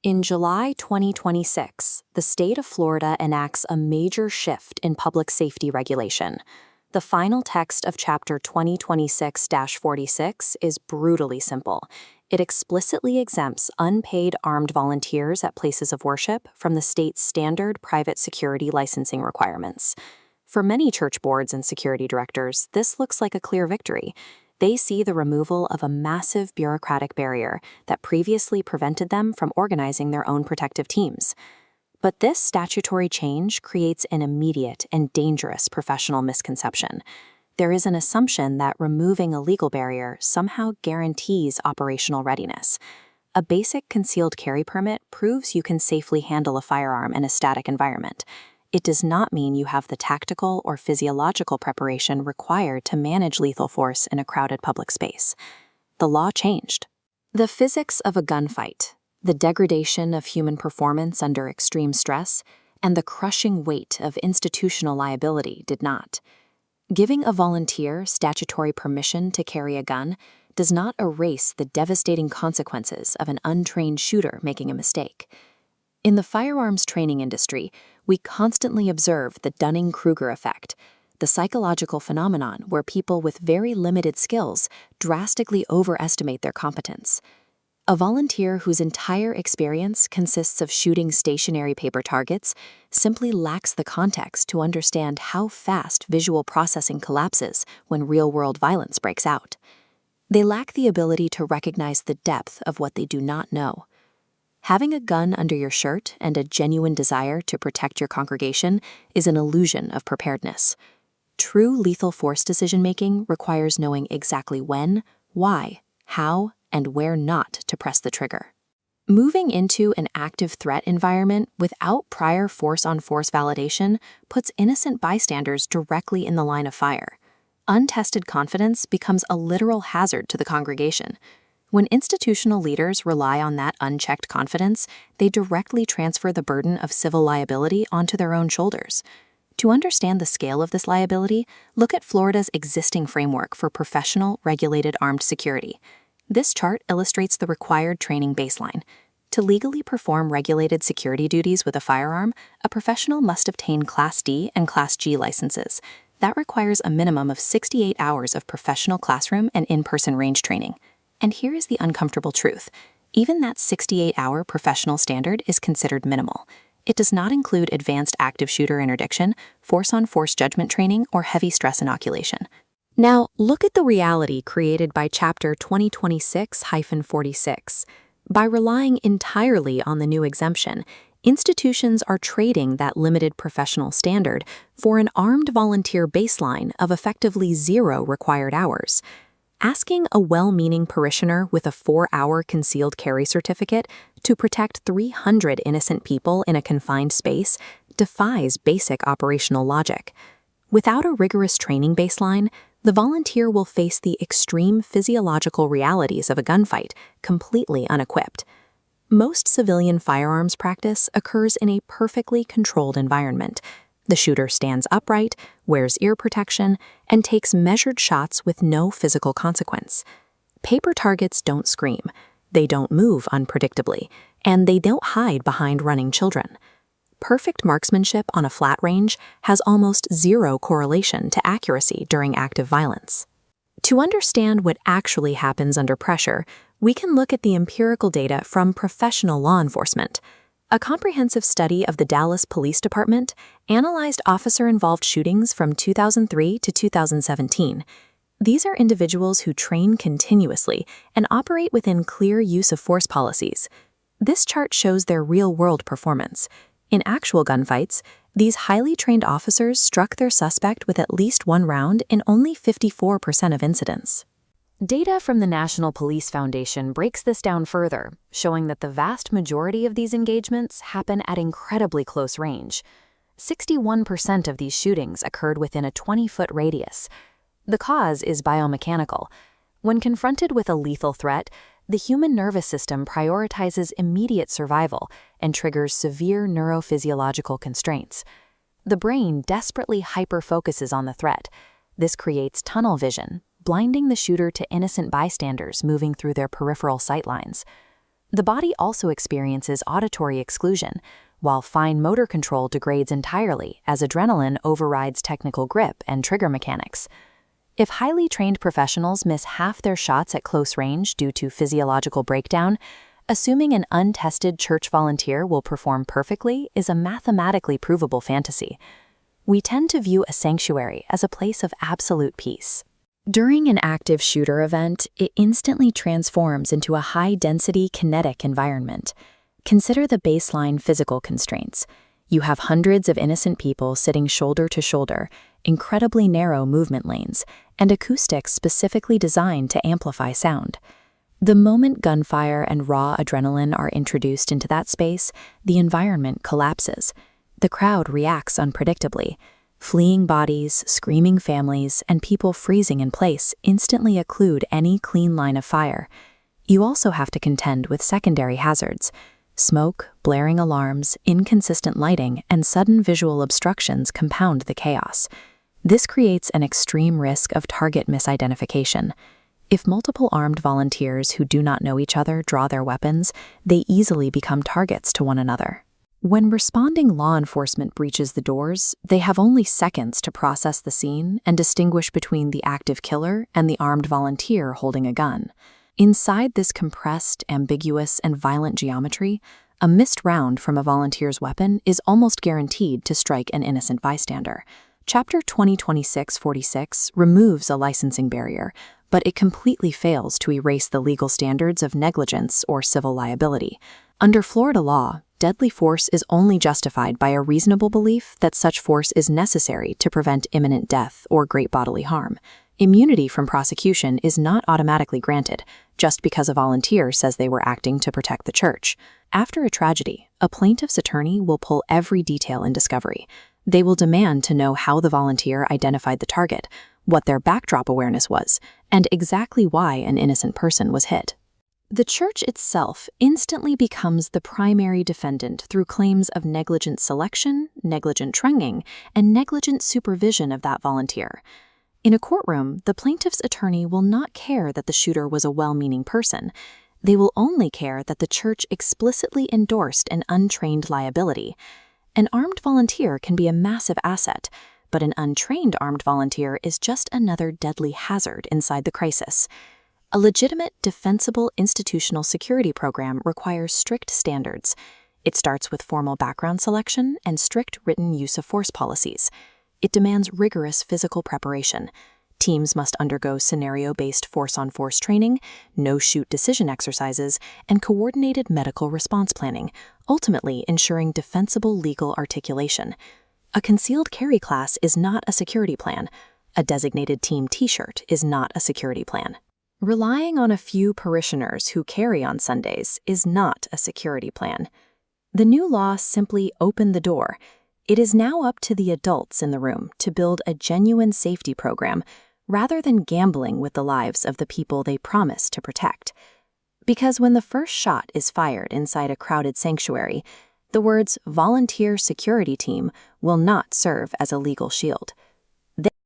In July 2026, the state of Florida enacts a major shift in public safety regulation. The final text of Chapter 2026-46 is brutally simple. It explicitly exempts unpaid armed volunteers at places of worship from the state's standard private security licensing requirements. For many church boards and security directors, this looks like a clear victory. They see the removal of a massive bureaucratic barrier that previously prevented them from organizing their own protective teams. But this statutory change creates an immediate and dangerous professional misconception. There is an assumption that removing a legal barrier somehow guarantees operational readiness. A basic concealed carry permit proves you can safely handle a firearm in a static environment. It does not mean you have the tactical or physiological preparation required to manage lethal force in a crowded public space. The law changed. The physics of a gunfight, the degradation of human performance under extreme stress, and the crushing weight of institutional liability did not. Giving a volunteer statutory permission to carry a gun does not erase the devastating consequences of an untrained shooter making a mistake. In the firearms training industry, we constantly observe the Dunning-Kruger effect, the psychological phenomenon where people with very limited skills drastically overestimate their competence. A volunteer whose entire experience consists of shooting stationary paper targets simply lacks the context to understand how fast visual processing collapses when real-world violence breaks out. They lack the ability to recognize the depth of what they do not know. Having a gun under your shirt and a genuine desire to protect your congregation is an illusion of preparedness. True lethal force decision-making requires knowing exactly when, why, how, and where not to press the trigger. Moving into an active threat environment without prior force-on-force validation puts innocent bystanders directly in the line of fire. Untested confidence becomes a literal hazard to the congregation. When institutional leaders rely on that unchecked confidence, they directly transfer the burden of civil liability onto their own shoulders. To understand the scale of this liability, look at Florida's existing framework for professional, regulated armed security. This chart illustrates the required training baseline. To legally perform regulated security duties with a firearm, a professional must obtain Class D and Class G licenses. That requires a minimum of 68 hours of professional classroom and in-person range training. And here is the uncomfortable truth. Even that 68-hour professional standard is considered minimal. It does not include advanced active shooter interdiction, force-on-force judgment training, or heavy stress inoculation. Now, look at the reality created by Chapter 2026-46. By relying entirely on the new exemption, institutions are trading that limited professional standard for an armed volunteer baseline of effectively 0 required hours. Asking a well-meaning parishioner with a 4-hour concealed carry certificate to protect 300 innocent people in a confined space defies basic operational logic. Without a rigorous training baseline, the volunteer will face the extreme physiological realities of a gunfight completely unequipped. Most civilian firearms practice occurs in a perfectly controlled environment. The shooter stands upright, wears ear protection, and takes measured shots with no physical consequence. Paper targets don't scream, they don't move unpredictably, and they don't hide behind running children. Perfect marksmanship on a flat range has almost 0 correlation to accuracy during active violence. To understand what actually happens under pressure, we can look at the empirical data from professional law enforcement. A comprehensive study of the Dallas Police Department analyzed officer-involved shootings from 2003 to 2017. These are individuals who train continuously and operate within clear use of force policies. This chart shows their real-world performance. In actual gunfights, these highly trained officers struck their suspect with at least 1 round in only 54% of incidents. Data from the National Police Foundation breaks this down further, showing that the vast majority of these engagements happen at incredibly close range. 61% of these shootings occurred within a 20-foot radius. The cause is biomechanical. When confronted with a lethal threat, the human nervous system prioritizes immediate survival and triggers severe neurophysiological constraints. The brain desperately hyper-focuses on the threat. This creates tunnel vision, blinding the shooter to innocent bystanders moving through their peripheral sightlines. The body also experiences auditory exclusion, while fine motor control degrades entirely as adrenaline overrides technical grip and trigger mechanics. If highly trained professionals miss half their shots at close range due to physiological breakdown, assuming an untested church volunteer will perform perfectly is a mathematically provable fantasy. We tend to view a sanctuary as a place of absolute peace. During an active shooter event, it instantly transforms into a high-density kinetic environment. Consider the baseline physical constraints. You have hundreds of innocent people sitting shoulder to shoulder, incredibly narrow movement lanes, and acoustics specifically designed to amplify sound. The moment gunfire and raw adrenaline are introduced into that space, the environment collapses. The crowd reacts unpredictably. Fleeing bodies, screaming families, and people freezing in place instantly occlude any clean line of fire. You also have to contend with secondary hazards. Smoke, blaring alarms, inconsistent lighting, and sudden visual obstructions compound the chaos. This creates an extreme risk of target misidentification. If multiple armed volunteers who do not know each other draw their weapons, they easily become targets to one another. When responding law enforcement breaches the doors, they have only seconds to process the scene and distinguish between the active killer and the armed volunteer holding a gun. Inside this compressed, ambiguous, and violent geometry, a missed round from a volunteer's weapon is almost guaranteed to strike an innocent bystander. Chapter 2026-46 removes a licensing barrier, but it completely fails to erase the legal standards of negligence or civil liability. Under Florida law, deadly force is only justified by a reasonable belief that such force is necessary to prevent imminent death or great bodily harm. Immunity from prosecution is not automatically granted just because a volunteer says they were acting to protect the church. After a tragedy, a plaintiff's attorney will pull every detail in discovery. They will demand to know how the volunteer identified the target, what their backdrop awareness was, and exactly why an innocent person was hit. The church itself instantly becomes the primary defendant through claims of negligent selection, negligent training, and negligent supervision of that volunteer. In a courtroom, the plaintiff's attorney will not care that the shooter was a well-meaning person. They will only care that the church explicitly endorsed an untrained liability. An armed volunteer can be a massive asset, but an untrained armed volunteer is just another deadly hazard inside the crisis. A legitimate, defensible institutional security program requires strict standards. It starts with formal background selection and strict written use of force policies. It demands rigorous physical preparation. Teams must undergo scenario-based force-on-force training, no-shoot decision exercises, and coordinated medical response planning, ultimately ensuring defensible legal articulation. A concealed carry class is not a security plan. A designated team T-shirt is not a security plan. Relying on a few parishioners who carry on Sundays is not a security plan. The new law simply opened the door. It is now up to the adults in the room to build a genuine safety program rather than gambling with the lives of the people they promise to protect. Because when the first shot is fired inside a crowded sanctuary, the words "volunteer security team" will not serve as a legal shield.